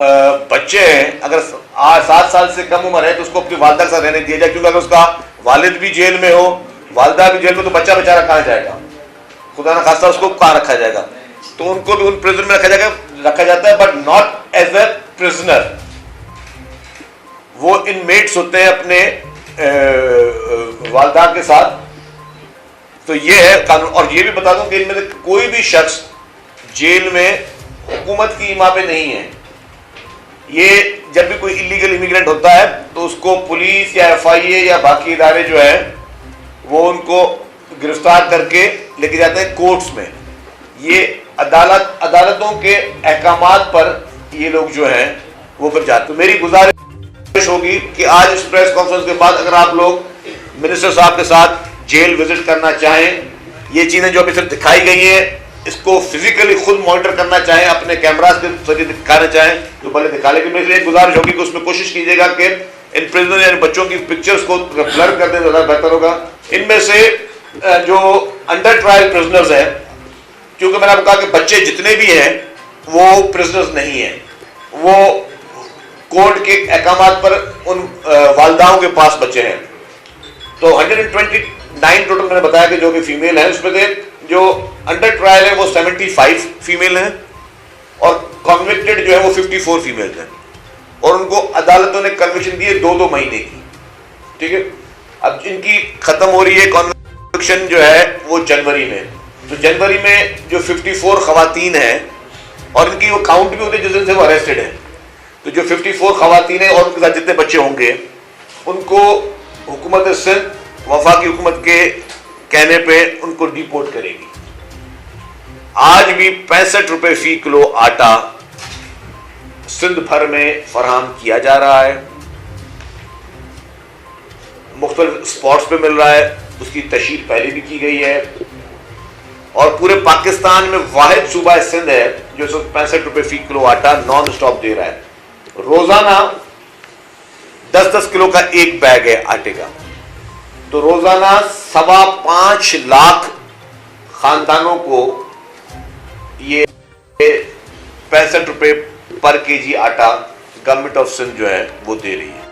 बच्चे हैं, अगर 7 साल से कम उम्र है तो उसको अपनी वालदा के साथ रहने दिया जाए, क्योंकि अगर उसका वालिद भी जेल में हो, वालदा भी जेल में, तो बच्चा बेचारा कहाँ जाएगा? खुदा ना खास्ता उसको कहाँ रखा जाएगा? तो उनको भी उन प्रिजन में रखा जाता है, but not as a prisoner. वो इनमेट्स होते हैं अपने वालदा के साथ। तो ये है कानून। और ये भी बता दूं कि इनमें से कोई भी शख्स जेल में हुकूमत की इमा पे नहीं है। ये जब भी कोई इलीगल इमिग्रेंट होता है तो उसको पुलिस या FIA या बाकी इदारे जो है वो उनको गिरफ्तार करके लेके जाते हैं कोर्ट्स में। ये अदालतों के अहकामात पर ये लोग जो हैं वो फिर जाते हैं। मेरी गुजारिश होगी कि आज इस प्रेस कॉन्फ्रेंस के बाद अगर आप लोग मिनिस्टर साहब के साथ जेल विजिट करना चाहें, ये चीजें जो अभी सिर्फ दिखाई गई हैं इसको फिजिकली खुद मॉनिटर करना चाहें, अपने कैमरास के जरिए दिखाना चाहें तो भले दिखा। लेकिन मेरी एक गुजारिश होगी कि उसमें कोशिश कीजिएगा कि इन प्रिजनर या बच्चों की पिक्चर्स को ब्लर कर दें तो ज़्यादा बेहतर होगा। इनमें से जो अंडर ट्रायल प्रिजनर्स हैं, क्योंकि मैंने आपको कहा कि बच्चे जितने भी हैं वो प्रिजनर्स नहीं हैं, वो कोर्ट के अहकामात पर उन वालदाओं के पास बच्चे हैं। तो 129 टोटल मैंने बताया कि जो भी फीमेल है, उसमें से जो अंडर ट्रायल है वो 75 फीमेल हैं और कन्विक्टेड जो है वो 54 फीमेल हैं। और उनको अदालतों ने कन्विक्शन दिए 2-2 महीने की। ठीक है, अब इनकी खत्म हो रही है कन्विक्शन जो है वो जनवरी में। तो जनवरी में जो 54 खवातीन हैं, और इनकी वो काउंट भी होती है जिस दिन से वो अरेस्टेड है, तो जो 54 खवातीन है और उनके साथ जितने बच्चे होंगे उनको हुकूमत सिंध वफाकी हुकूमत के कहने पे उनको डिपोर्ट करेगी। आज भी 65 रुपए फी किलो आटा सिंध भर में फराहम किया जा रहा है, मुख्तलिफ स्पॉट्स पे मिल रहा है, उसकी तशहीर पहले भी की गई है। और पूरे पाकिस्तान में वाहिद सूबा सिंध है जो 65 रुपए फी किलो आटा नॉन स्टॉप दे रहा है। रोजाना 10-10 किलो का एक बैग है आटे का, तो रोजाना 5.25 लाख खानदानों को ये 65 रुपए पर केजी आटा गवर्नमेंट ऑफ सिंध जो है वो दे रही है।